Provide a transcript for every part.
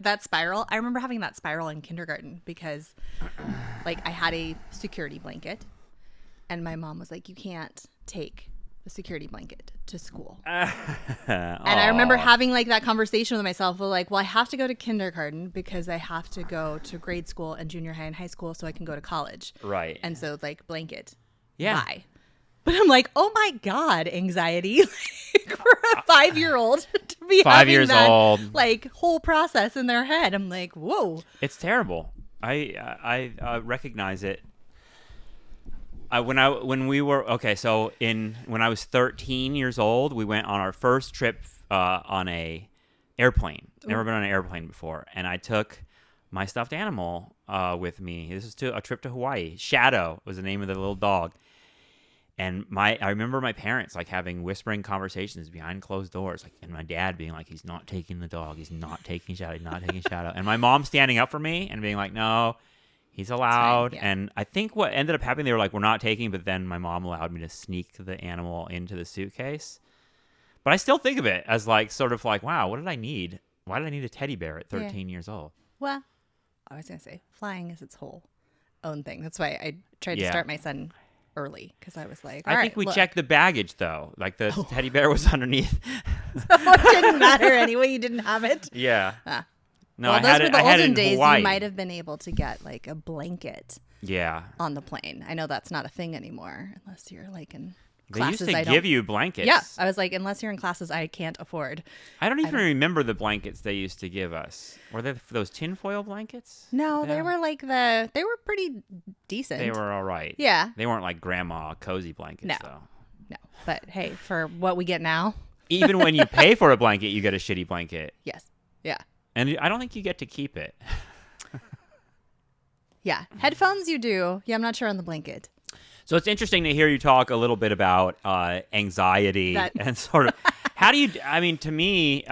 that spiral. I remember having that spiral in kindergarten because like I had a security blanket and my mom was like, you can't take the security blanket to school. And I remember having like that conversation with myself of like, well, I have to go to kindergarten because I have to go to grade school and junior high and high school so I can go to college. Right. And so like blanket. Yeah. Bye. But I'm like, oh my God, anxiety for a 5-year-old to be 5 having years that old. like whole process in their head. I'm like, whoa. It's terrible. I recognize it. When I was 13 years old, we went on our first trip on a airplane. Never been on an airplane before, and I took my stuffed animal with me. This was a trip to Hawaii. Shadow was the name of the little dog. And I remember my parents like having whispering conversations behind closed doors, like, and my dad being like, "He's not taking the dog. He's not taking Shadow. He's not taking Shadow." And my mom standing up for me and being like, "No, he's allowed." Yeah. And I think what ended up happening, they were like, "We're not taking," but then my mom allowed me to sneak the animal into the suitcase. But I still think of it as like sort of like, wow, what did I need? Why did I need a teddy bear at 13 years old? Well, I was going to say flying is its whole own thing. That's why I tried to start my son early because I was like, I think we checked the baggage though. Like the teddy bear was underneath. So it didn't matter anyway. You didn't have it. Yeah. No, well, those were the olden days. Hawaii. You might have been able to get like a blanket. Yeah. On the plane. I know that's not a thing anymore unless you're like in They classes. used to give you blankets. Yeah. I was like, unless you're in classes I can't afford. I don't even remember the blankets they used to give us. Were they those tinfoil blankets? No, they were like they were pretty decent. They were all right. Yeah. They weren't like grandma cozy blankets though. No. But hey, for what we get now. Even when you pay for a blanket, you get a shitty blanket. Yes. Yeah. And I don't think you get to keep it. Yeah. Headphones you do. Yeah, I'm not sure on the blanket. So it's interesting to hear you talk a little bit about anxiety and sort of how do you, I mean, to me,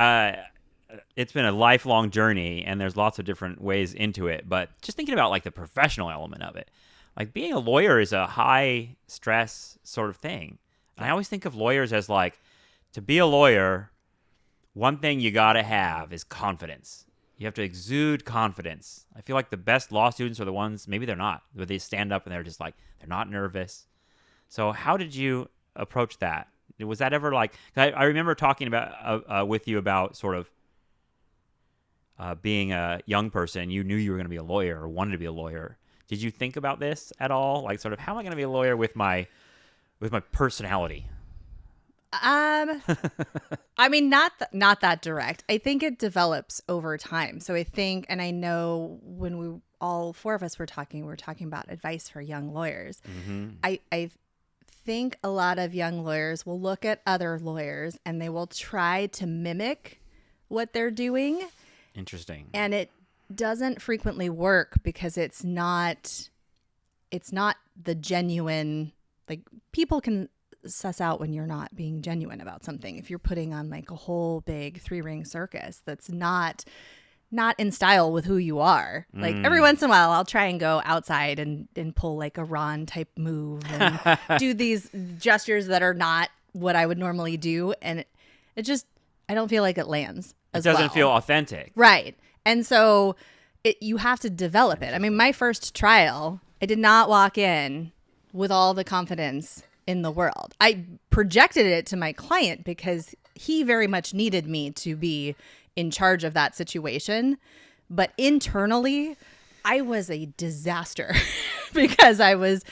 it's been a lifelong journey and there's lots of different ways into it, but just thinking about like the professional element of it, like being a lawyer is a high stress sort of thing. And I always think of lawyers as like, to be a lawyer, one thing you got to have is confidence. You have to exude confidence. I feel like the best law students are the ones, maybe they're not, but they stand up and they're just like, they're not nervous. So how did you approach that? Was that ever like, I remember talking about with you about sort of being a young person, you knew you were going to be a lawyer or wanted to be a lawyer. Did you think about this at all? Like sort of, how am I going to be a lawyer with my personality? I mean, not that direct. I think it develops over time. So I think, and I know when all 4 of us were talking about advice for young lawyers. Mm-hmm. I think a lot of young lawyers will look at other lawyers and they will try to mimic what they're doing. Interesting. And it doesn't frequently work because it's not the genuine, like people can suss out when you're not being genuine about something. If you're putting on like a whole big 3-ring circus that's not in style with who you are. Like every once in a while I'll try and go outside and pull like a Ron type move and do these gestures that are not what I would normally do, and it just, I don't feel like it lands as well. It doesn't feel authentic. Right. And so you have to develop it. I mean, my first trial, I did not walk in with all the confidence in the world. I projected it to my client because he very much needed me to be in charge of that situation. But internally, I was a disaster because I was,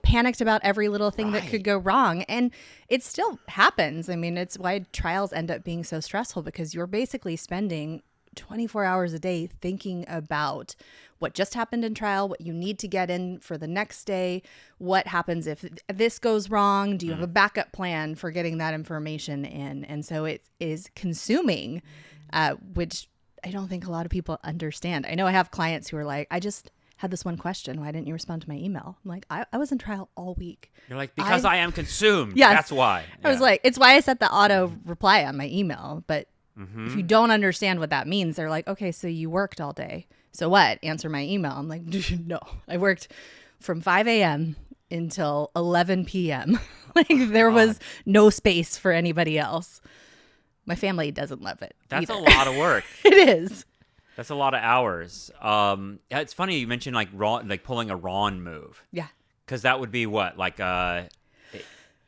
panicked about every little thing that could go wrong. And it still happens. I mean, it's why trials end up being so stressful because you're basically spending 24 hours a day thinking about what just happened in trial, what you need to get in for the next day, what happens if this goes wrong, do you have a backup plan for getting that information in? And so it is consuming, which I don't think a lot of people understand. I know I have clients who are like, I just had this one question. Why didn't you respond to my email? I'm like, I was in trial all week. You're like, because I am consumed. Yes. That's why. I was like, it's why I set the auto reply on my email. But if you don't understand what that means, they're like, okay, so you worked all day. So what? Answer my email. I'm like, no, I worked from 5 a.m. until 11 p.m. Like there was no space for anybody else. My family doesn't love it. That's either. a lot of work. It is. That's a lot of hours. It's funny you mentioned like pulling a Ron move. Yeah. Because that would be what, like, I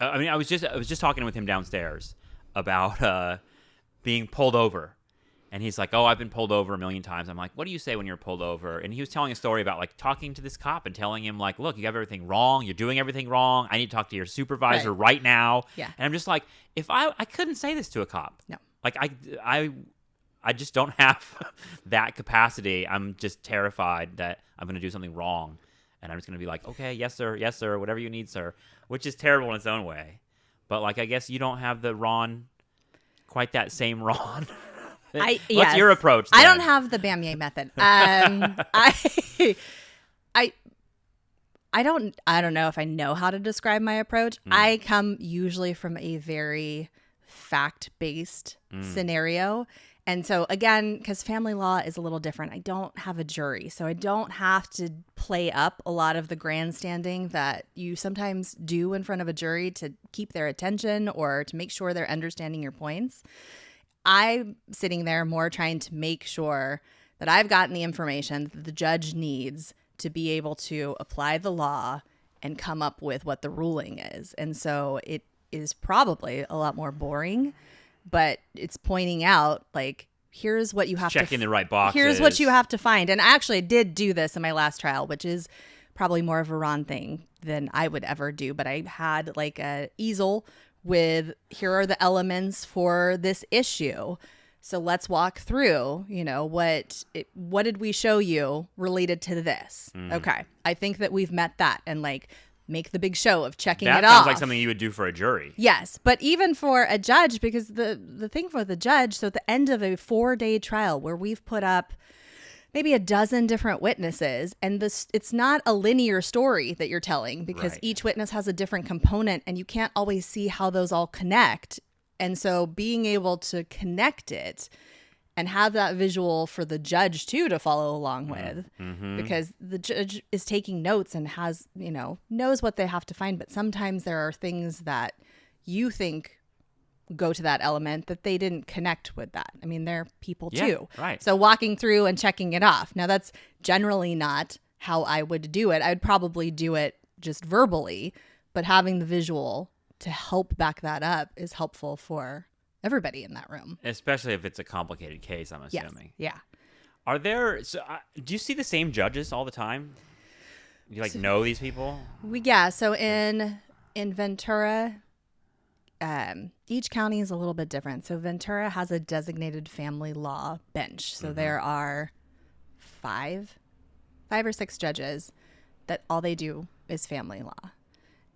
mean, I was just talking with him downstairs about being pulled over, and he's like, "Oh, I've been pulled over a million times." I'm like, "What do you say when you're pulled over?" And he was telling a story about like talking to this cop and telling him like, "Look, you have everything wrong. You're doing everything wrong. I need to talk to your supervisor right now." Yeah. And I'm just like, if I couldn't say this to a cop. No. Like I just don't have that capacity. I'm just terrified that I'm going to do something wrong. And I'm just going to be like, okay, yes, sir, whatever you need, sir, which is terrible in its own way. But, like, I guess you don't have the Ron, quite that same Ron. What's your approach then? I don't have the Bamieh method. I don't know if I know how to describe my approach. I come usually from a very fact-based scenario. And so, again, because family law is a little different, I don't have a jury. So I don't have to play up a lot of the grandstanding that you sometimes do in front of a jury to keep their attention or to make sure they're understanding your points. I'm sitting there more trying to make sure that I've gotten the information that the judge needs to be able to apply the law and come up with what the ruling is. And so it is probably a lot more boring, but it's pointing out, like, here's what you have to checking the right boxes. Here's what you have to find. And I actually did do this in my last trial, which is probably more of a Ron thing than I would ever do. But I had like a easel with, here are the elements for this issue. So let's walk through, what did we show you related to this? Okay. I think that we've met that, and like make the big show of checking it off. That sounds like something you would do for a jury. Yes, but even for a judge, because the thing for the judge, so at the end of a 4-day trial where we've put up maybe a dozen different witnesses, and it's not a linear story that you're telling, because each witness has a different component and you can't always see how those all connect. And so being able to connect it and have that visual for the judge too to follow along with, because the judge is taking notes and has, knows what they have to find. But sometimes there are things that you think go to that element that they didn't connect with that. I mean, they're people too. Right. So walking through and checking it off. Now, that's generally not how I would do it. I'd probably do it just verbally, but having the visual to help back that up is helpful for everybody in that room. Especially if it's a complicated case, I'm assuming. Yes. Yeah. Are there, do you see the same judges all the time? Do you know these people? So in Ventura, each county is a little bit different. So Ventura has a designated family law bench. So there are 5 or 6 judges that all they do is family law.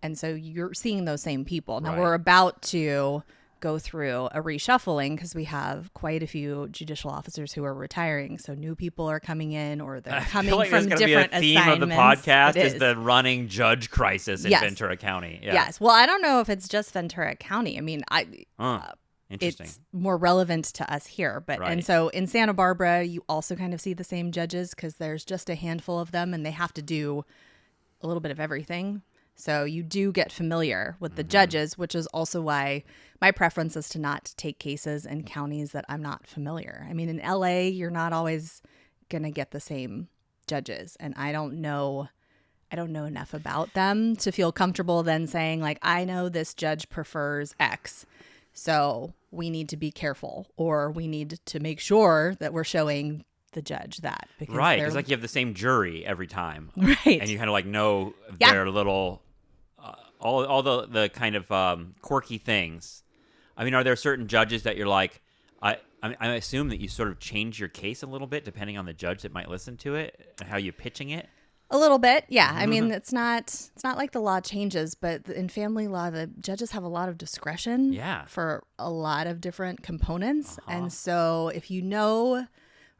And so you're seeing those same people. Now we're about to go through a reshuffling because we have quite a few judicial officers who are retiring. So new people are coming in, or they're coming from different assignments. The theme of the podcast is the running judge crisis in Ventura County. Yeah. Yes. Well, I don't know if it's just Ventura County. I mean, interesting. It's more relevant to us here. But and so in Santa Barbara, you also kind of see the same judges because there's just a handful of them, and they have to do a little bit of everything. So you do get familiar with the judges, which is also why my preference is to not take cases in counties that I'm not familiar. I mean, in LA, you're not always going to get the same judges. And I don't know enough about them to feel comfortable then saying, like, I know this judge prefers X, so we need to be careful, or we need to make sure that we're showing the judge that. Because it's like you have the same jury every time. Right. And you kind of like know their little, all the kind of quirky things. I mean, are there certain judges that you're like, I assume that you sort of change your case a little bit depending on the judge that might listen to it and how you're pitching it? A little bit, yeah. I mean, it's not like the law changes, but in family law, the judges have a lot of discretion for a lot of different components. And so if you know,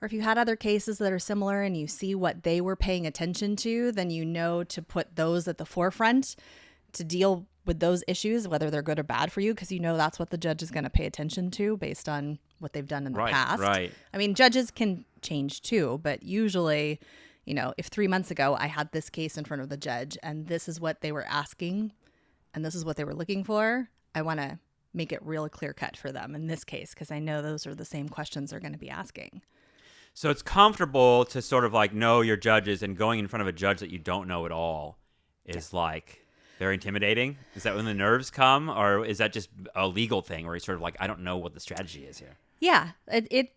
or if you had other cases that are similar and you see what they were paying attention to, then you know to put those at the forefront to deal with those issues, whether they're good or bad for you, because you know that's what the judge is going to pay attention to based on what they've done in the past. Right. I mean, judges can change too, but usually, if 3 months ago I had this case in front of the judge and this is what they were asking and this is what they were looking for, I want to make it real clear cut for them in this case because I know those are the same questions they're going to be asking. So it's comfortable to sort of like know your judges, and going in front of a judge that you don't know at all is like very intimidating. Is that when the nerves come, or is that just a legal thing where you're sort of like, I don't know what the strategy is here? Yeah, it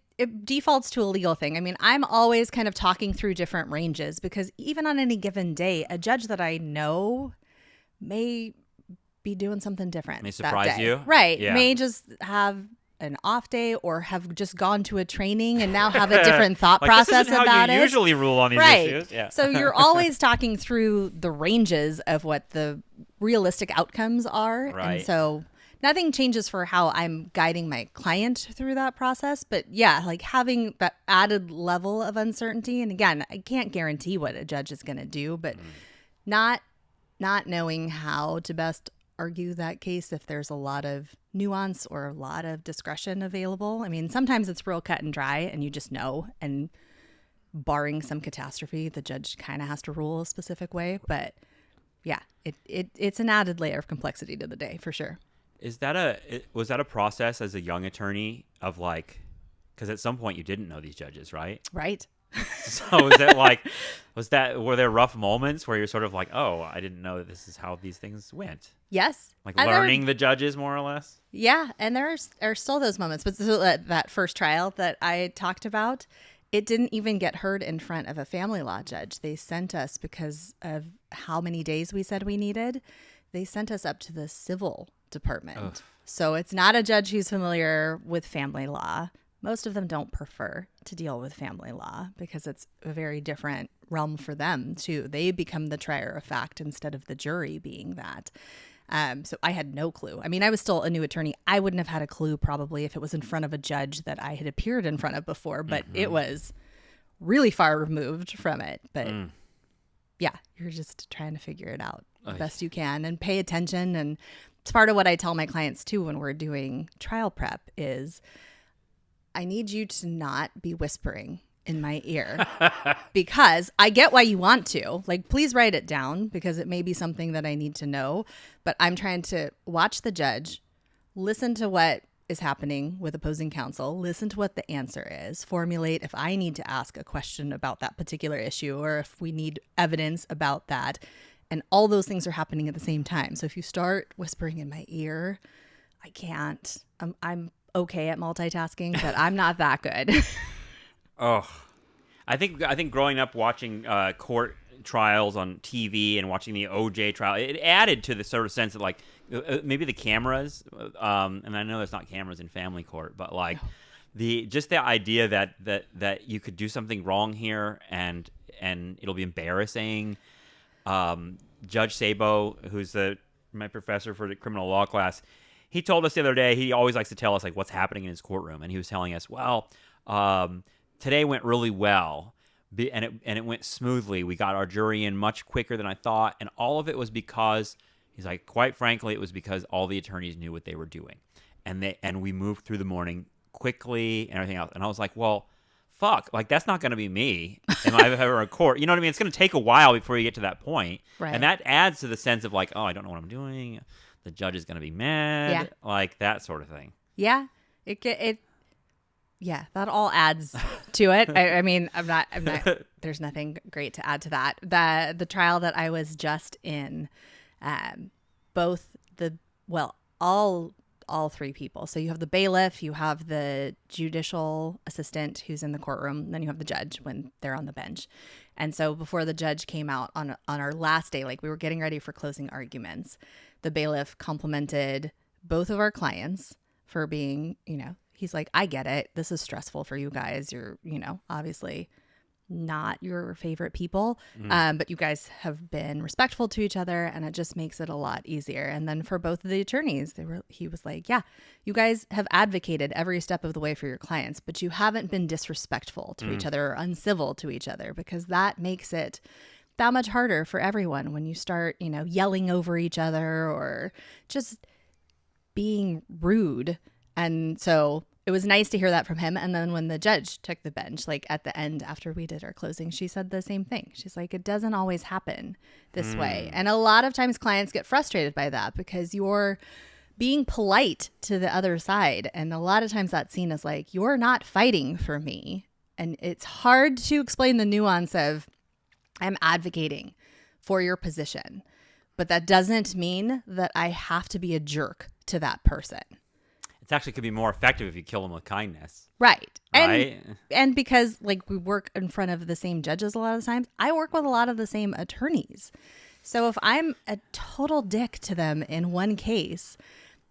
defaults to a legal thing. I mean, I'm always kind of talking through different ranges because even on any given day, a judge that I know may be doing something different. May surprise you. Right. Yeah. May just have an off day or have just gone to a training and now have a different thought like, process this isn't about how you it. usually rule on these right. issues. Yeah. So you're always talking through the ranges of what the realistic outcomes are. Right. And so nothing changes for how I'm guiding my client through that process. But yeah, like having that added level of uncertainty. And again, I can't guarantee what a judge is going to do, but not knowing how to best argue that case if there's a lot of nuance or a lot of discretion available. I mean, sometimes it's real cut and dry and you just know, and barring some catastrophe, the judge kind of has to rule a specific way. But yeah, it's an added layer of complexity to the day for sure. Was that a process as a young attorney of like, because at some point you didn't know these judges, right? Right. So is it like, were there rough moments where you're sort of like, oh, I didn't know that this is how these things went? Yes. Like and learning the judges more or less? Yeah. And there are still those moments. But so that first trial that I talked about, it didn't even get heard in front of a family law judge. They sent us, because of how many days we said we needed, they sent us up to the civil department. Ugh. So it's not a judge who's familiar with family law. Most of them don't prefer to deal with family law because it's a very different realm for them too. They become the trier of fact instead of the jury being that. So I had no clue. I mean, I was still a new attorney. I wouldn't have had a clue probably if it was in front of a judge that I had appeared in front of before, but it was really far removed from it. But yeah, you're just trying to figure it out the best you can and pay attention. And it's part of what I tell my clients too when we're doing trial prep is I need you to not be whispering in my ear because I get why you want to. Like, please write it down because it may be something that I need to know. But I'm trying to watch the judge, listen to what is happening with opposing counsel, listen to what the answer is, formulate if I need to ask a question about that particular issue or if we need evidence about that. And all those things are happening at the same time. So if you start whispering in my ear, I can't. I'm okay at multitasking, but I'm not that good. Oh, I think growing up watching court trials on TV and watching the OJ trial, it added to the sort of sense that like maybe the cameras, and I know there's not cameras in family court, but like the idea that you could do something wrong here and it'll be embarrassing. Judge Sabo, who's my professor for the criminal law class, he told us the other day, he always likes to tell us like what's happening in his courtroom. And he was telling us, well, today went really well and it went smoothly. We got our jury in much quicker than I thought. And all of it was because, he's like, quite frankly, it was because all the attorneys knew what they were doing. And we moved through the morning quickly and everything else. And I was like, well, fuck, like that's not going to be me if I've ever in court. You know what I mean? It's going to take a while before you get to that point. Right. And that adds to the sense of like, oh, I don't know what I'm doing. The judge is going to be mad, like that sort of thing. Yeah, yeah, that all adds to it. I mean, I'm not. There's nothing great to add to that. The trial that I was just in, all three people. So you have the bailiff, you have the judicial assistant who's in the courtroom, then you have the judge when they're on the bench. And so before the judge came out on our last day, like we were getting ready for closing arguments, the bailiff complimented both of our clients for being, he's like, I get it. This is stressful for you guys. You're, obviously not your favorite people, but you guys have been respectful to each other and it just makes it a lot easier. And then for both of the attorneys, he was like, yeah, you guys have advocated every step of the way for your clients, but you haven't been disrespectful to each other or uncivil to each other, because that makes it that much harder for everyone when you start, yelling over each other or just being rude. And so it was nice to hear that from him. And then when the judge took the bench, like at the end after we did our closing, she said the same thing. She's like, it doesn't always happen this way. And a lot of times clients get frustrated by that because you're being polite to the other side. And a lot of times that's seen as like, you're not fighting for me. And it's hard to explain the nuance of I'm advocating for your position, but that doesn't mean that I have to be a jerk to that person. It actually could be more effective if you kill them with kindness. Right. Right. And because like we work in front of the same judges a lot of the times, I work with a lot of the same attorneys. So if I'm a total dick to them in one case,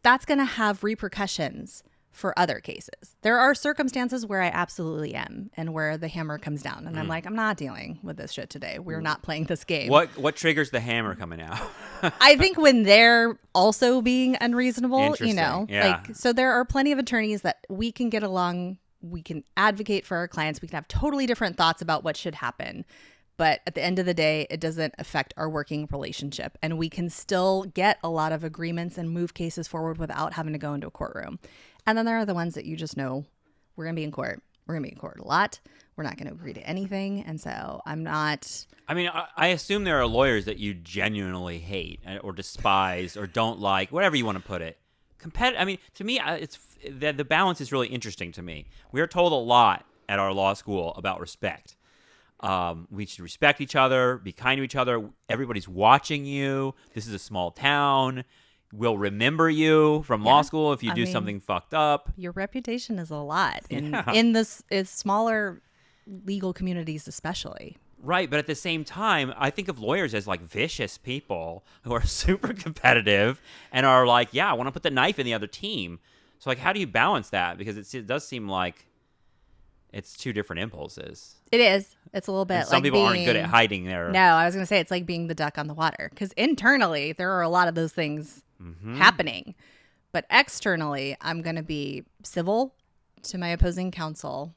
that's going to have repercussions for other cases. There are circumstances where I absolutely am and where the hammer comes down and I'm like, I'm not dealing with this shit today. We're not playing this game. What triggers the hammer coming out? I think when they're also being unreasonable, you know, yeah. like, so there are plenty of attorneys that we can get along. We can advocate for our clients. We can have totally different thoughts about what should happen. But at the end of the day, it doesn't affect our working relationship. And we can still get a lot of agreements and move cases forward without having to go into a courtroom. And then there are the ones that you just know we're going to be in court. We're going to be in court a lot. We're not going to agree to anything. And so I'm not. I mean, I assume there are lawyers that you genuinely hate or despise or don't like, whatever you want to put it. I mean, to me, it's the balance is really interesting to me. We are told a lot at our law school about respect. We should respect each other, be kind to each other. Everybody's watching you. This is a small town. We'll remember you from law school if you do something fucked up. Your reputation is a lot in this is smaller legal communities especially. Right, but at the same time, I think of lawyers as like vicious people who are super competitive and are like, yeah, I want to put the knife in the other team. So like, how do you balance that? Because it does seem like it's two different impulses. It is. It's a little bit and some like people aren't good at hiding their... No, I was going to say it's like being the duck on the water. Because internally, there are a lot of those things happening. But externally, I'm going to be civil to my opposing counsel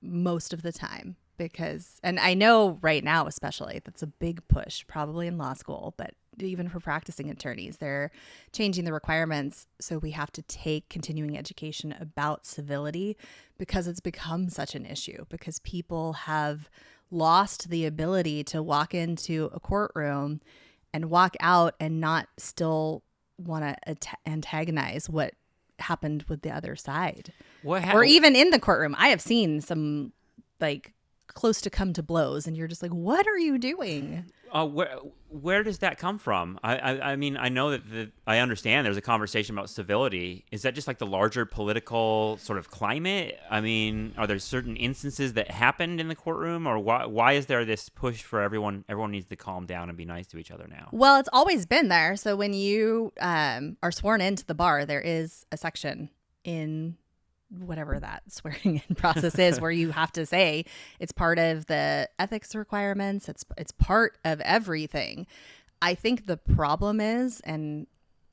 most of the time. Because, and I know right now especially, that's a big push, probably in law school, but even for practicing attorneys, they're changing the requirements. So we have to take continuing education about civility because it's become such an issue, because people have lost the ability to walk into a courtroom and walk out and not still want to antagonize what happened with the other side. Or even in the courtroom. I have seen some like close to come to blows and you're just like, what are you doing? Where does that come from? I mean, I know that I understand there's a conversation about civility. Is that just like the larger political sort of climate? I mean, are there certain instances that happened in the courtroom, or why is there this push for everyone needs to calm down and be nice to each other now? Well, it's always been there. So when you are sworn into the bar, there is a section in whatever that swearing in process is where you have to say it's part of the ethics requirements. It's part of everything. I think the problem is, and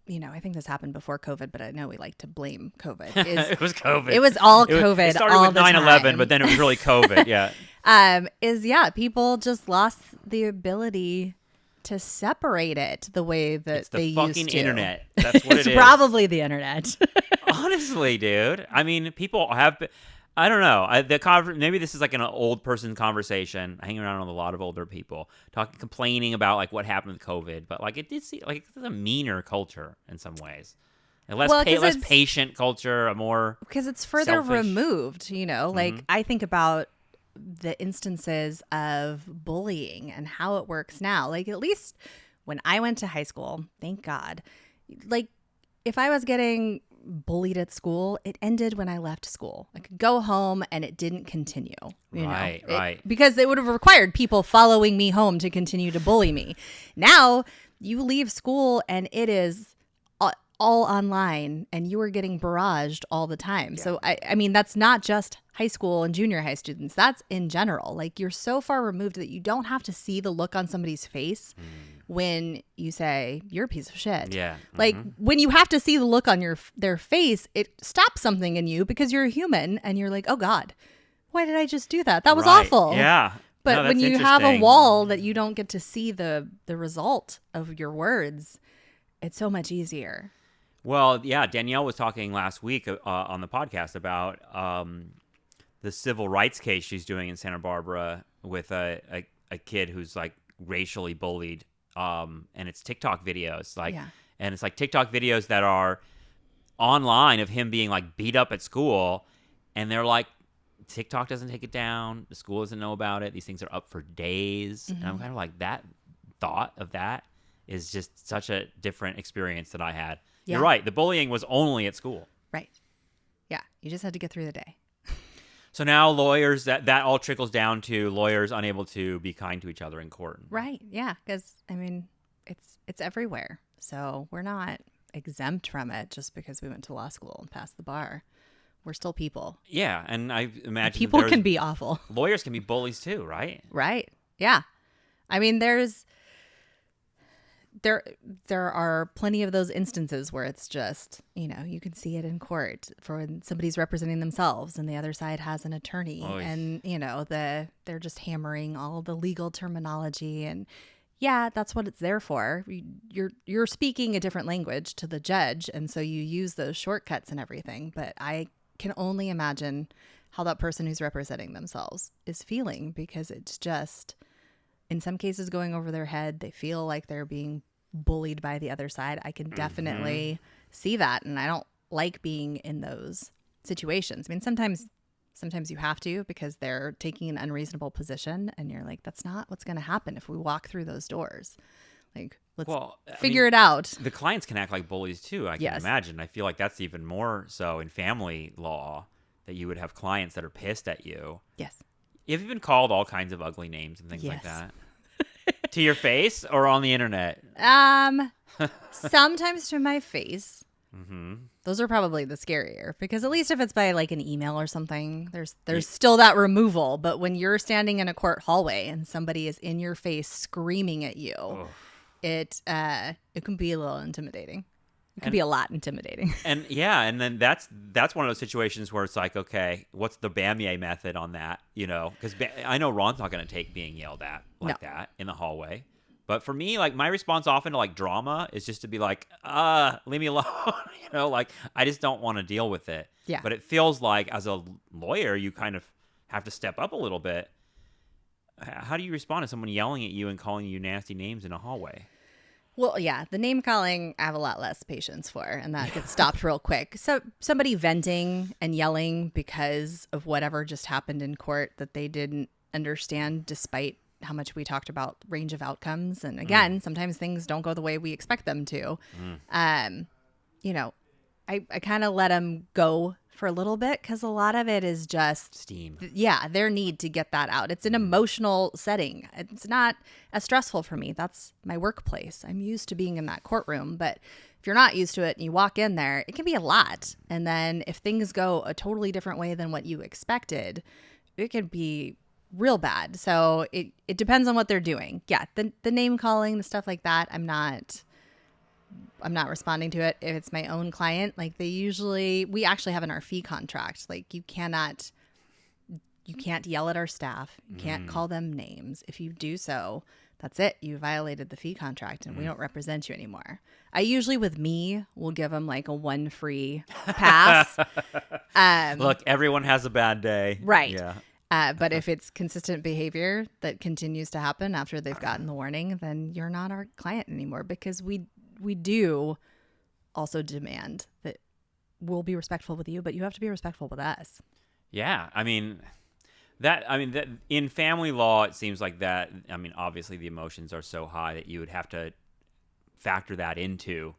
you know, I think this happened before COVID, but I know we like to blame COVID. It was COVID. It was all COVID. It started with 9/11, but then it was really COVID. Yeah. People just lost the ability to separate it the way that they used to. It's the fucking internet. That's what it is. It's probably the internet. Honestly, dude. I mean, people have been, I don't know. Maybe this is like an old person conversation. I hang around with a lot of older people complaining about like what happened with COVID, but like it did seem like it's a meaner culture in some ways. A less patient culture, a more because it's further selfish. Removed, you know, like I think about the instances of bullying and how it works now. Like at least when I went to high school, thank God, like if I was getting bullied at school, it ended when I left school. I could go home and it didn't continue. Right. Because it would have required people following me home to continue to bully me. Now you leave school and it is all online and you are getting barraged all the time. Yeah. So I mean, that's not just high school and junior high students. That's in general. Like you're so far removed that you don't have to see the look on somebody's face when you say you're a piece of shit. Yeah. Like when you have to see the look on their face, it stops something in you because you're a human and you're like, oh God, why did I just do that? That was awful. Yeah. But when you have a wall that you don't get to see the result of your words, it's so much easier. Well, yeah, Danielle was talking last week on the podcast about the civil rights case she's doing in Santa Barbara with a kid who's like racially bullied, and it's TikTok videos, and it's like TikTok videos that are online of him being like beat up at school, and they're like TikTok doesn't take it down. The school doesn't know about it. These things are up for days. And I'm kind of like, that thought of that is just such a different experience that I had. Yeah. You're right. The bullying was only at school. Right. Yeah. You just had to get through the day. So now lawyers, that all trickles down to lawyers unable to be kind to each other in court. Right. Yeah. Because, I mean, it's everywhere. So we're not exempt from it just because we went to law school and passed the bar. We're still people. Yeah. And I imagine people can be awful. Lawyers can be bullies too, right? Right. Yeah. I mean, there are plenty of those instances where it's just, you can see it in court for when somebody's representing themselves and the other side has an attorney. Oy. And, they're just hammering all the legal terminology. And yeah, that's what it's there for. You're speaking a different language to the judge. And so you use those shortcuts and everything. But I can only imagine how that person who's representing themselves is feeling, because it's just, in some cases, going over their head. They feel like they're being bullied by the other side. I can definitely see that. And I don't like being in those situations. I mean, sometimes you have to, because they're taking an unreasonable position and you're like, that's not what's going to happen if we walk through those doors. Like, let's figure it out. The clients can act like bullies too, I can imagine. I feel like that's even more so in family law, that you would have clients that are pissed at you. Yes. You've been called all kinds of ugly names and things like that. To your face or on the internet? Sometimes to my face. Mm-hmm. Those are probably the scarier, because at least if it's by like an email or something, there's still that removal. But when you're standing in a court hallway and somebody is in your face screaming at you, it can be a little intimidating. It could be a lot intimidating. And and then that's one of those situations where it's like, okay, what's the Bamieh method on that? Because I know Ron's not going to take being yelled at like that in the hallway. But for me, like, my response often to like drama is just to be like, leave me alone. Like, I just don't want to deal with it. Yeah. But it feels like as a lawyer, you kind of have to step up a little bit. How do you respond to someone yelling at you and calling you nasty names in a hallway? Well, yeah, the name calling I have a lot less patience for, and that gets stopped real quick. So somebody venting and yelling because of whatever just happened in court that they didn't understand, despite how much we talked about range of outcomes. And again, sometimes things don't go the way we expect them to. I kind of let them go for a little bit, because a lot of it is just steam. Their need to get that out. It's an emotional setting. It's not as stressful for me. That's my workplace. I'm used to being in that courtroom. But if you're not used to it and you walk in there, it can be a lot. And then if things go a totally different way than what you expected, it could be real bad. So it depends on what they're doing. Yeah, the name calling, the stuff like that, I'm not responding to it. If it's my own client, like we actually have in our fee contract, like you can't yell at our staff. You can't call them names. If you do so, that's it. You violated the fee contract and we don't represent you anymore. I usually, with me, will give them like a 1 free pass. Look, everyone has a bad day. Right. Yeah. But if it's consistent behavior that continues to happen after they've gotten the warning, then you're not our client anymore, because we do also demand that we'll be respectful with you, but you have to be respectful with us. Yeah. That in family law, it seems like that. I mean, obviously the emotions are so high that you would have to factor that into,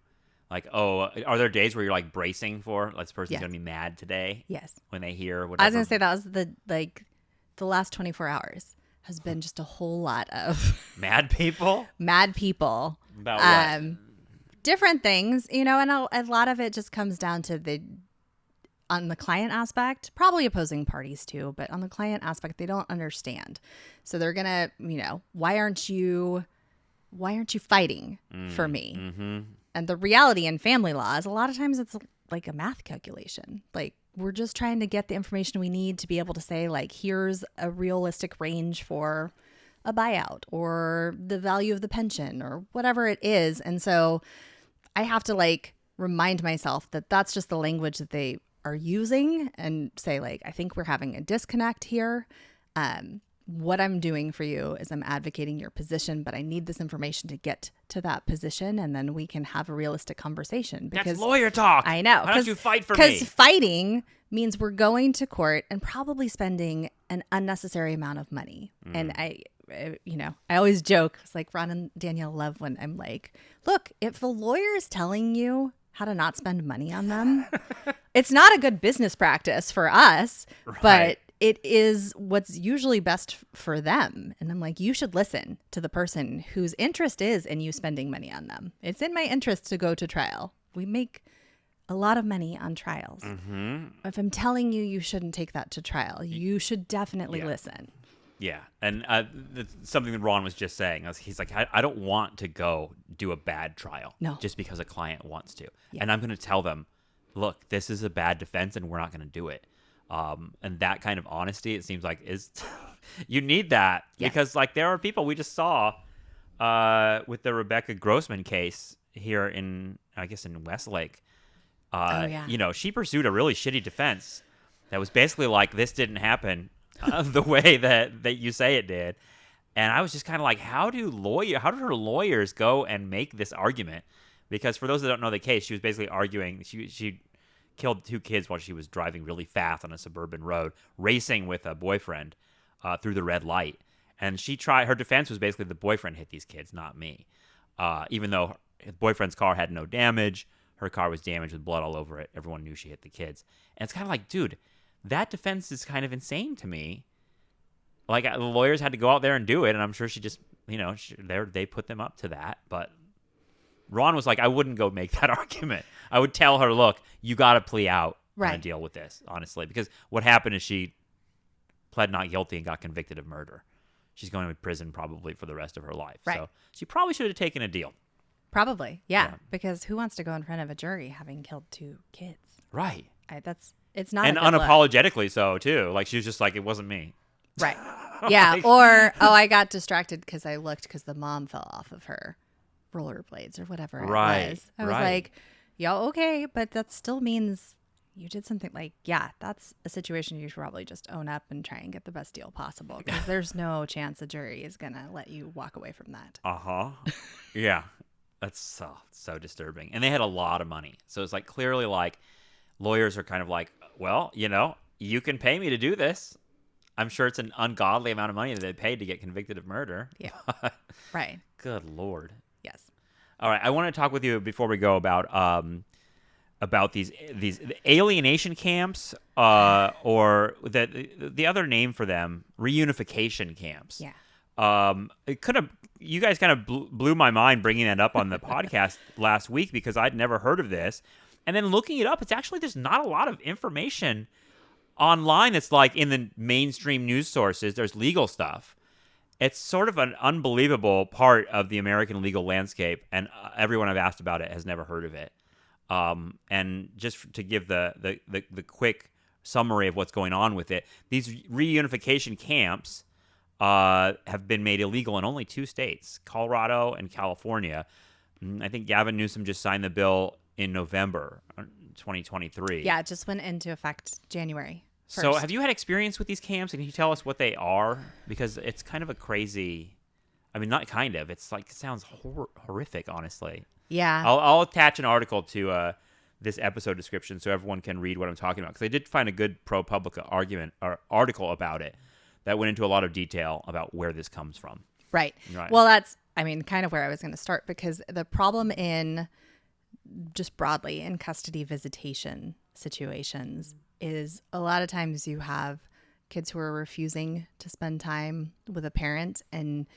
like, are there days where you're like bracing for, this person's going to be mad today? Yes. When they hear whatever. I was going to say that was the last 24 hours has been just a whole lot of mad people. About what? Different things, and a lot of it just comes down to on the client aspect, probably opposing parties too, but on the client aspect, they don't understand. So they're going to, why aren't you fighting for me? Mm-hmm. And the reality in family law is a lot of times it's like a math calculation. Like, we're just trying to get the information we need to be able to say, like, here's a realistic range for a buyout or the value of the pension or whatever it is. And so I have to remind myself that that's just the language that they are using, and say, like, I think we're having a disconnect here. what I'm doing for you is I'm advocating your position, but I need this information to get to that position, and then we can have a realistic conversation. Because that's lawyer talk. I know. Why don't you fight for me? Because fighting means we're going to court and probably spending an unnecessary amount of money. And I always joke. It's like Ron and Danielle love when I'm like, look, if a lawyer is telling you how to not spend money on them, it's not a good business practice for us, but it is what's usually best for them. And I'm like, you should listen to the person whose interest is in you spending money on them. It's in my interest to go to trial. We make a lot of money on trials. If I'm telling you you shouldn't take that to trial, you should definitely listen. Yeah. And something that Ron was just saying, he's like, I don't want to go do a bad trial just because a client wants to. Yeah. And I'm going to tell them, look, this is a bad defense and we're not going to do it. And that kind of honesty, it seems like, is you need that because like there are people we just saw with the Rebecca Grossman case here in Westlake. She pursued a really shitty defense that was basically like, this didn't happen the way that you say it did. And I was just kind of like, how do her lawyers go and make this argument? Because for those that don't know the case, she was basically arguing she killed 2 kids while she was driving really fast on a suburban road, racing with a boyfriend through the red light. And her defense was basically the boyfriend hit these kids, not me. Even though her boyfriend's car had no damage, her car was damaged with blood all over it. Everyone knew she hit the kids. And it's kind of like, dude, that defense is kind of insane to me. Like, the lawyers had to go out there and do it, and I'm sure she just, they put them up to that. But Ron was like, I wouldn't go make that argument. I would tell her, look, you got to plea out and deal with this, honestly. Because what happened is she pled not guilty and got convicted of murder. She's going to prison probably for the rest of her life. Right. So she probably should have taken a deal. Probably, yeah. Because who wants to go in front of a jury having killed 2 kids? Right. It's not and a good unapologetically look. So, too. Like, she was just like, it wasn't me. Right. Yeah. Or, I got distracted because I looked because the mom fell off of her rollerblades or whatever it was. I was like, yeah, okay, but that still means you did something like, that's a situation you should probably just own up and try and get the best deal possible because there's no chance a jury is going to let you walk away from that. Yeah. That's so disturbing. And they had a lot of money. So it's like clearly like lawyers are kind of like, well, you can pay me to do this. I'm sure it's an ungodly amount of money that they paid to get convicted of murder. Yeah. Right. Good Lord. Yes. All right. I want to talk with you before we go about these alienation camps, or the other name for them, reunification camps. Yeah. You guys kind of blew my mind bringing that up on the podcast last week because I'd never heard of this. And then looking it up, it's actually, there's not a lot of information online. It's like in the mainstream news sources, there's legal stuff. It's sort of an unbelievable part of the American legal landscape, and everyone I've asked about it has never heard of it. And just to give the quick summary of what's going on with it, these reunification camps have been made illegal in only 2 states, Colorado and California. I think Gavin Newsom just signed the bill in November 2023. Yeah, it just went into effect January 1st. So have you had experience with these camps? And can you tell us what they are? Because it's kind of a crazy, not kind of, it's like, it sounds horrific, honestly. Yeah. I'll attach an article to this episode description so everyone can read what I'm talking about. Because I did find a good ProPublica argument or article about it that went into a lot of detail about where this comes from. Right. Well, that's, kind of where I was going to start, because the problem in just broadly in custody visitation situations is a lot of times you have kids who are refusing to spend time with a parent, and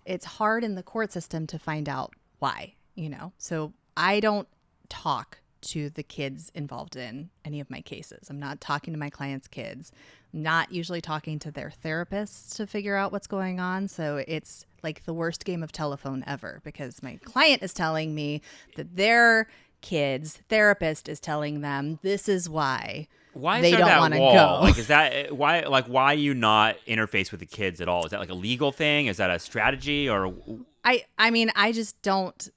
it's hard in the court system to find out why, So I don't talk to the kids involved in any of my cases. I'm not talking to my clients' kids. I'm not usually talking to their therapists to figure out what's going on. So it's like the worst game of telephone ever, because my client is telling me that their kid's therapist is telling them this is why they don't want to go. Like, is that why? Like, why you not interface with the kids at all? Is that like a legal thing? Is that a strategy? Or I just don't.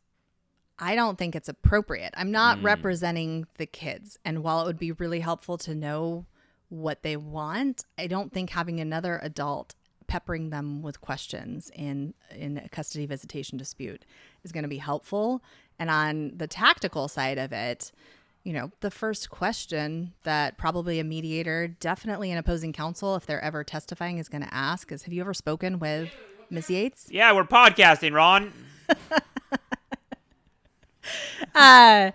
I don't think it's appropriate. I'm not representing the kids. And while it would be really helpful to know what they want, I don't think having another adult peppering them with questions in a custody visitation dispute is going to be helpful. And on the tactical side of it, the first question that probably a mediator, definitely an opposing counsel, if they're ever testifying, is going to ask is, have you ever spoken with Ms. Yates? Yeah, we're podcasting, Ron. Have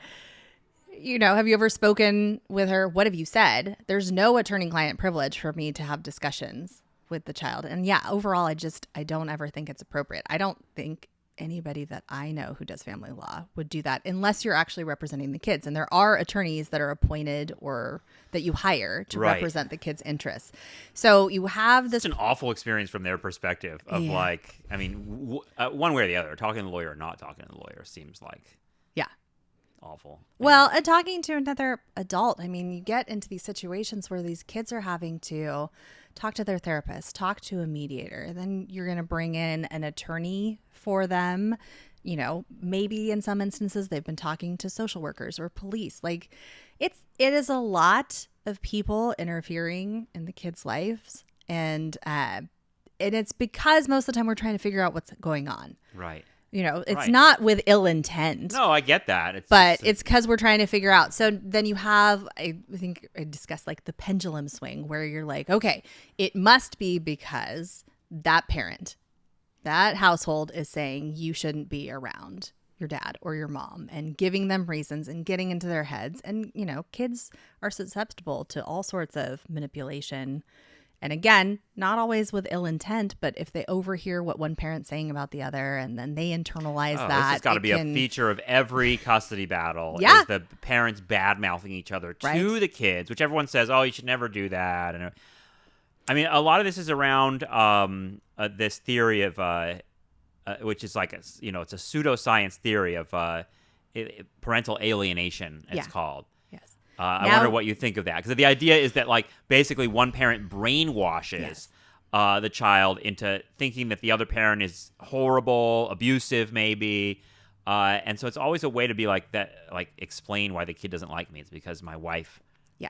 you ever spoken with her? What have you said? There's no attorney-client privilege for me to have discussions with the child. And yeah, overall, I don't ever think it's appropriate. I don't think anybody that I know who does family law would do that unless you're actually representing the kids. And there are attorneys that are appointed or that you hire to represent the kids' interests. So you have this. It's an awful experience from their perspective of one way or the other, talking to the lawyer or not talking to the lawyer seems like awful. Well, talking to another adult, you get into these situations where these kids are having to talk to their therapist, talk to a mediator. Then you're going to bring in an attorney for them. Maybe in some instances they've been talking to social workers or police. Like it is a lot of people interfering in the kids' lives. And it's because most of the time we're trying to figure out what's going on. Right. It's not with ill intent. No, I get that. It's because we're trying to figure out. So then you have, I think I discussed like the pendulum swing where you're like, okay, it must be because that parent, that household is saying you shouldn't be around your dad or your mom and giving them reasons and getting into their heads. And, kids are susceptible to all sorts of manipulation. And again, not always with ill intent, but if they overhear what one parent's saying about the other and then they internalize that. This has got to be a feature of every custody battle. Yeah. Is the parents bad-mouthing each other to the kids, which everyone says, oh, you should never do that. And a lot of this is around this theory of, which is like, it's a pseudoscience theory of parental alienation, it's called. I wonder what you think of that. Because the idea is that, like, basically one parent brainwashes the child into thinking that the other parent is horrible, abusive, maybe. And so it's always a way to be like that, like, explain why the kid doesn't like me. It's because my wife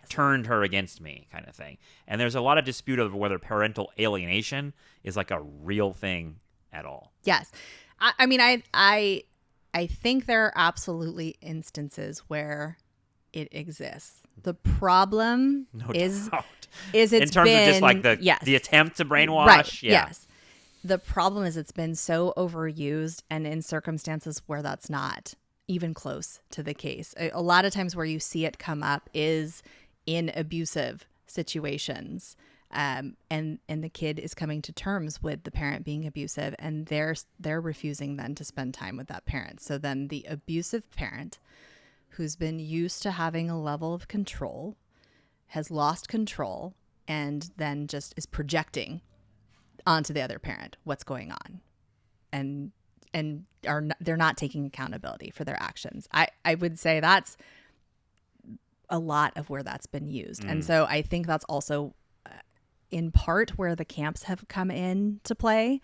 turned her against me, kind of thing. And there's a lot of dispute over whether parental alienation is, like, a real thing at all. Yes. I think there are absolutely instances where it exists. The problem is it's in terms of just like the attempt to brainwash. Right. Yeah. Yes. The problem is it's been so overused and in circumstances where that's not even close to the case. A lot of times where you see it come up is in abusive situations. And the kid is coming to terms with the parent being abusive and they're refusing then to spend time with that parent. So then the abusive parent who's been used to having a level of control, has lost control, and then just is projecting onto the other parent what's going on. And they're not taking accountability for their actions. I would say that's a lot of where that's been used. And so I think that's also in part where the camps have come in to play.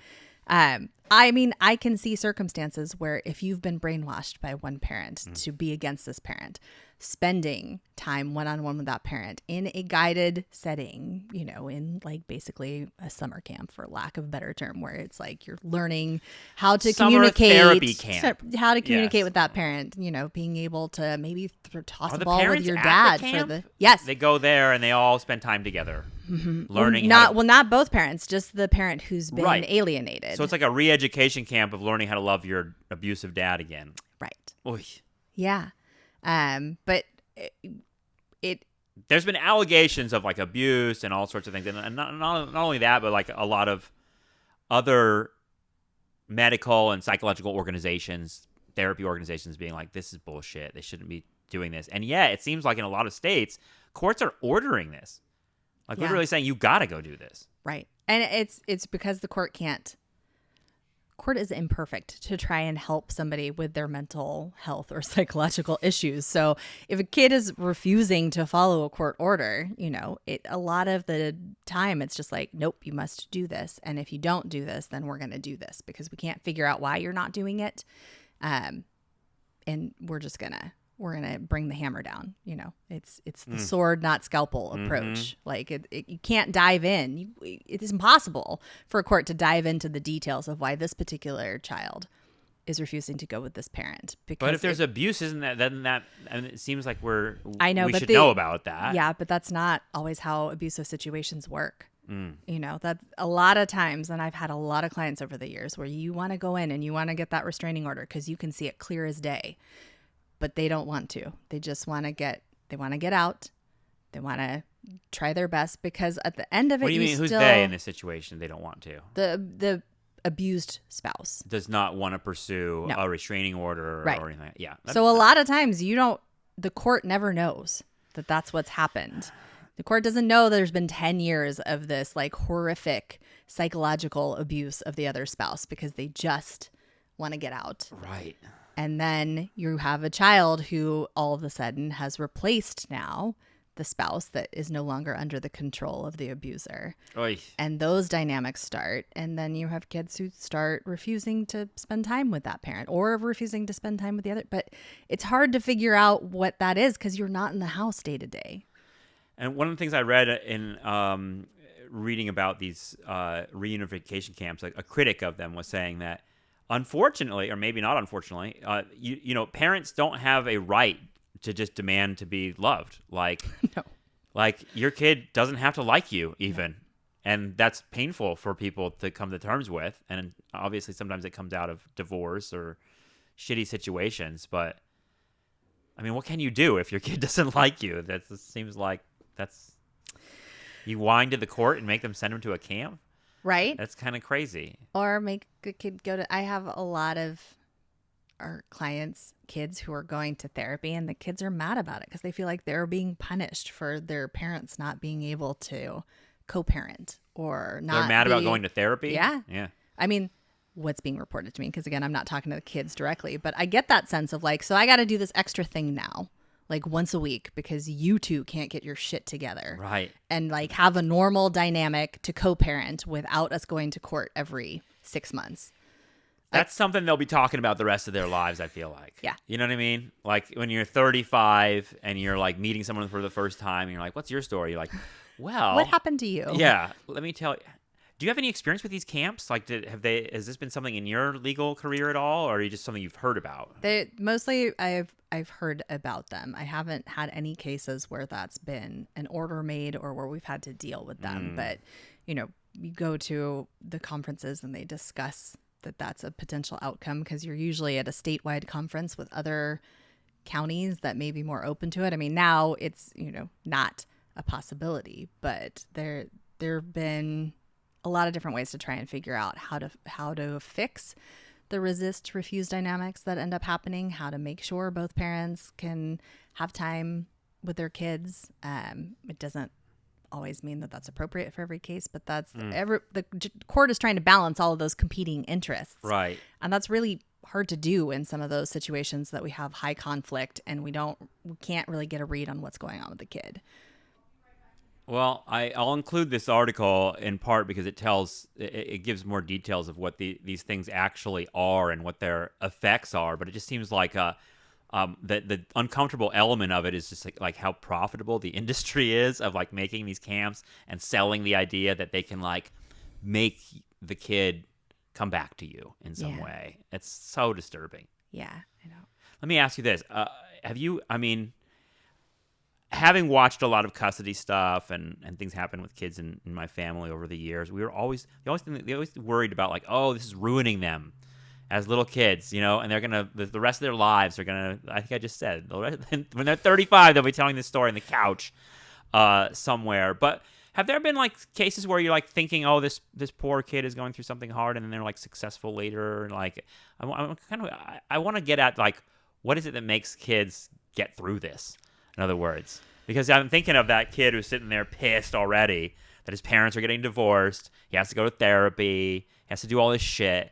I can see circumstances where if you've been brainwashed by one parent to be against this parent, spending time one-on-one with that parent in a guided setting, in like basically a summer camp, for lack of a better term, where it's like you're learning how to communicate, therapy camp. How to communicate with that parent, being able to maybe toss the ball with your dad for the They go there and they all spend time together. Learning not both parents, just the parent who's been alienated. So it's like a re-education camp of learning how to love your abusive dad again. Right. Oy. Yeah. But there's been allegations of like abuse and all sorts of things, and not only that, but like a lot of other medical and psychological organizations, therapy organizations being like, this is bullshit. They shouldn't be doing this. And yeah, it seems like in a lot of states, courts are ordering this. Like literally saying, you got to go do this. Right. And it's because the court can't. Court is imperfect to try and help somebody with their mental health or psychological issues. So if a kid is refusing to follow a court order, a lot of the time it's just like, nope, you must do this. And if you don't do this, then we're going to do this because we can't figure out why you're not doing it. And we're just going to we're going to bring the hammer down. You know, it's the sword, not scalpel approach. Like you can't dive in. It is impossible for a court to dive into the details of why this particular child is refusing to go with this parent. Because but if there's abuse, isn't that then that? And it seems like we should know about that. Yeah, but that's not always how abusive situations work. You know, that a lot of times, and I've had a lot of clients over the years where you want to go in and you want to get that restraining order because you can see it clear as day, but they don't want to. They just want to get out. They want to try their best because at the end of it, what do you mean? Who's they in this situation? They don't want to. The abused spouse does not want to pursue a restraining order or anything. Yeah. So a lot of times the court never knows that that's what's happened. The court doesn't know there's been 10 years of this like horrific psychological abuse of the other spouse because they just want to get out. Right. And then you have a child who all of a sudden has replaced now the spouse that is no longer under the control of the abuser. Oy. And those dynamics start. And then you have kids who start refusing to spend time with that parent or refusing to spend time with the other. But it's hard to figure out what that is because you're not in the house day to day. And one of the things I read in reading about these reunification camps, like a critic of them was saying that unfortunately, or maybe not unfortunately, you know, parents don't have a right to just demand to be loved. Like, no. Like your kid doesn't have to like you even. No. And that's painful for people to come to terms with. And obviously sometimes it comes out of divorce or shitty situations. But I mean, what can you do if your kid doesn't like you? That seems like you whine to the court and make them send them to a camp. Right. That's kind of crazy. Or make a kid go to, I have a lot of our clients, kids who are going to therapy, and the kids are mad about it because they feel like they're being punished for their parents not being able to co-parent or not. They're mad about going to therapy? Yeah. Yeah. I mean, what's being reported to me, because again, I'm not talking to the kids directly, but I get that sense of like, so I got to do this extra thing now, like once a week, because you two can't get your shit together. Right. And like have a normal dynamic to co-parent without us going to court every 6 months. That's something they'll be talking about the rest of their lives, I feel like. Yeah. You know what I mean? Like when you're 35 and you're like meeting someone for the first time and you're like, what's your story? You're like, well. What happened to you? Yeah. Let me tell you. Do you have any experience with these camps? Like, has this been something in your legal career at all, or are you just something you've heard about? Mostly I've heard about them. I haven't had any cases where that's been an order made or where we've had to deal with them. But, you know, you go to the conferences and they discuss that's a potential outcome because you're usually at a statewide conference with other counties that may be more open to it. I mean, now it's, you know, not a possibility, but there have been a lot of different ways to try and figure out how to fix the resist refuse dynamics that end up happening, how to make sure both parents can have time with their kids. It doesn't always mean that that's appropriate for every case, but that's the court is trying to balance all of those competing interests. Right. And that's really hard to do in some of those situations that we have high conflict and we can't really get a read on what's going on with the kid. Well, I'll include this article in part because it gives more details of what these things actually are and what their effects are. But it just seems like the uncomfortable element of it is just like how profitable the industry is of like making these camps and selling the idea that they can like make the kid come back to you in some way. It's so disturbing. Yeah, I know. Let me ask you this: having watched a lot of custody stuff and things happen with kids in my family over the years, they always worried about like, oh, this is ruining them as little kids, you know, and they're gonna the rest of their lives are gonna. I think I just said when they're 35, they'll be telling this story on the couch somewhere. But have there been like cases where you're like thinking, oh, this poor kid is going through something hard, and then they're like successful later? And like, I want to get at like, what is it that makes kids get through this? In other words, because I'm thinking of that kid who's sitting there pissed already that his parents are getting divorced. He has to go to therapy. He has to do all this shit.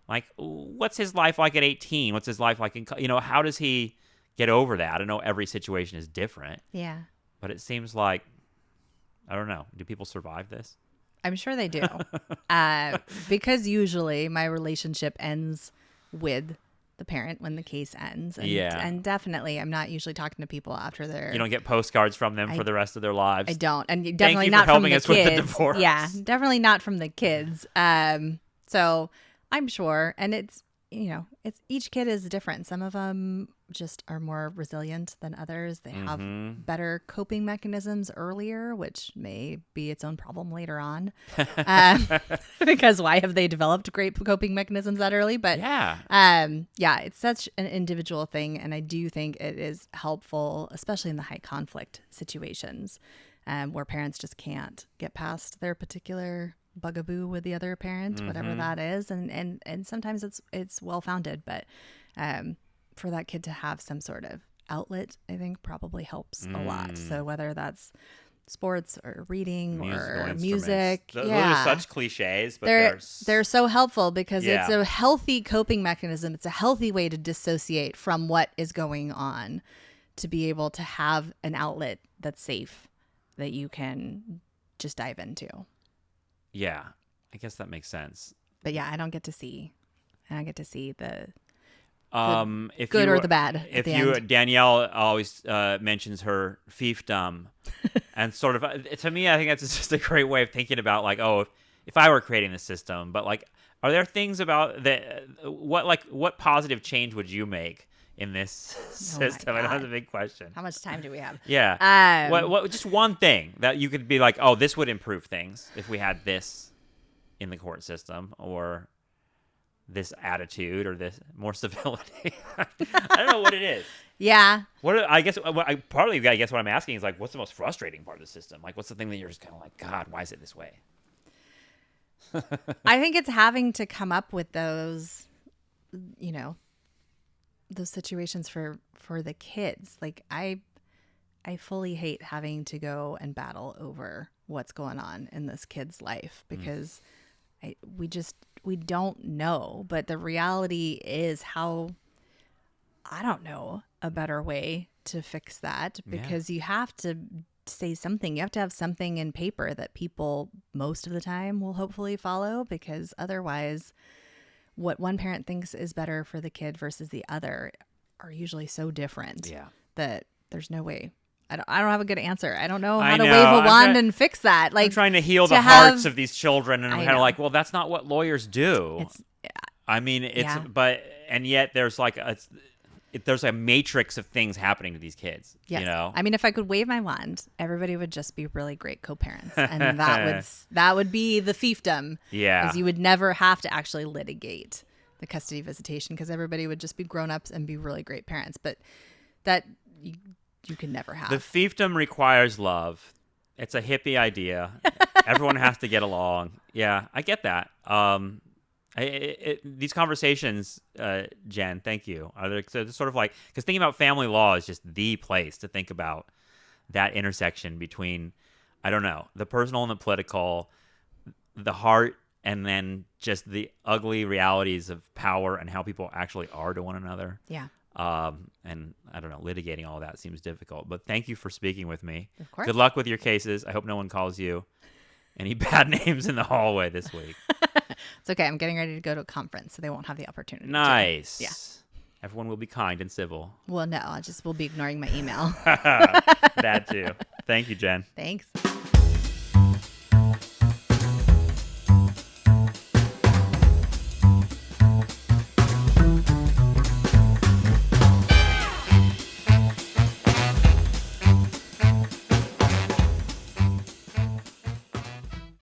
Like, what's his life like at 18? What's his life like how does he get over that? I know every situation is different. Yeah. But it seems like, I don't know. Do people survive this? I'm sure they do. Because usually my relationship ends with the parent when the case ends. And, Yeah. and definitely, I'm not usually talking to people after they're. You don't get postcards from them for the rest of their lives. I don't, and Thank definitely you not for helping from the us kids. with the divorce. Yeah, definitely not from the kids. So I'm sure, and it's it's each kid is different. Some of them just are more resilient than others. They have better coping mechanisms earlier, which may be its own problem later on. Because why have they developed great coping mechanisms that early? But it's such an individual thing. And I do think it is helpful, especially in the high conflict situations where parents just can't get past their particular bugaboo with the other parent, whatever that is. And sometimes it's well-founded, but for that kid to have some sort of outlet, I think probably helps a lot. So whether that's sports or reading or music. Those are such cliches, but they're so helpful because it's a healthy coping mechanism. It's a healthy way to dissociate from what is going on, to be able to have an outlet that's safe that you can just dive into. Yeah, I guess that makes sense. But yeah, I don't get to see the if good you, or the bad. If you, Danielle always mentions her fiefdom, and sort of to me, I think that's just a great way of thinking about like, oh, if I were creating the system, but like, are there things about what positive change would you make in this system? I know that's a big question. How much time do we have? Yeah. What just one thing that you could be like, oh, this would improve things if we had this in the court system, or this attitude, or this more civility. I don't know what it is. Yeah. What I'm asking is like, what's the most frustrating part of the system? Like, what's the thing that you're just kind of like, God, why is it this way? I think it's having to come up with those, those situations for the kids. Like I fully hate having to go and battle over what's going on in this kid's life, because we don't know. But the reality is I don't know a better way to fix that, because you have to say something. You have to have something in paper that people most of the time will hopefully follow, because otherwise what one parent thinks is better for the kid versus the other are usually so different that there's no way. I don't have a good anser. I don't know how to wave a wand and fix that. Like, I'm trying to heal the hearts of these children, and I'm kind of like, well, that's not what lawyers do. But yet there's like there's a matrix of things happening to these kids. Yes. I mean, if I could wave my wand, everybody would just be really great co-parents, and that would be the fiefdom. Yeah, because you would never have to actually litigate the custody visitation, because everybody would just be grown-ups and be really great parents. But that you can never have. The fiefdom requires love. It's a hippie idea. Everyone has to get along. Yeah, I get that. These conversations, Jen, thank you. It's sort of like, because thinking about family law is just the place to think about that intersection between, I don't know, the personal and the political, the heart, and then just the ugly realities of power and how people actually are to one another. Yeah. And I don't know, litigating all that seems difficult. But thank you for speaking with me. Of course. Good luck with your cases. I hope no one calls you any bad names in the hallway this week. It's okay. I'm getting ready to go to a conference, so they won't have the opportunity. Nice. Yeah. Everyone will be kind and civil. Well, no, will be ignoring my email. That too. Thank you, Jen. Thanks.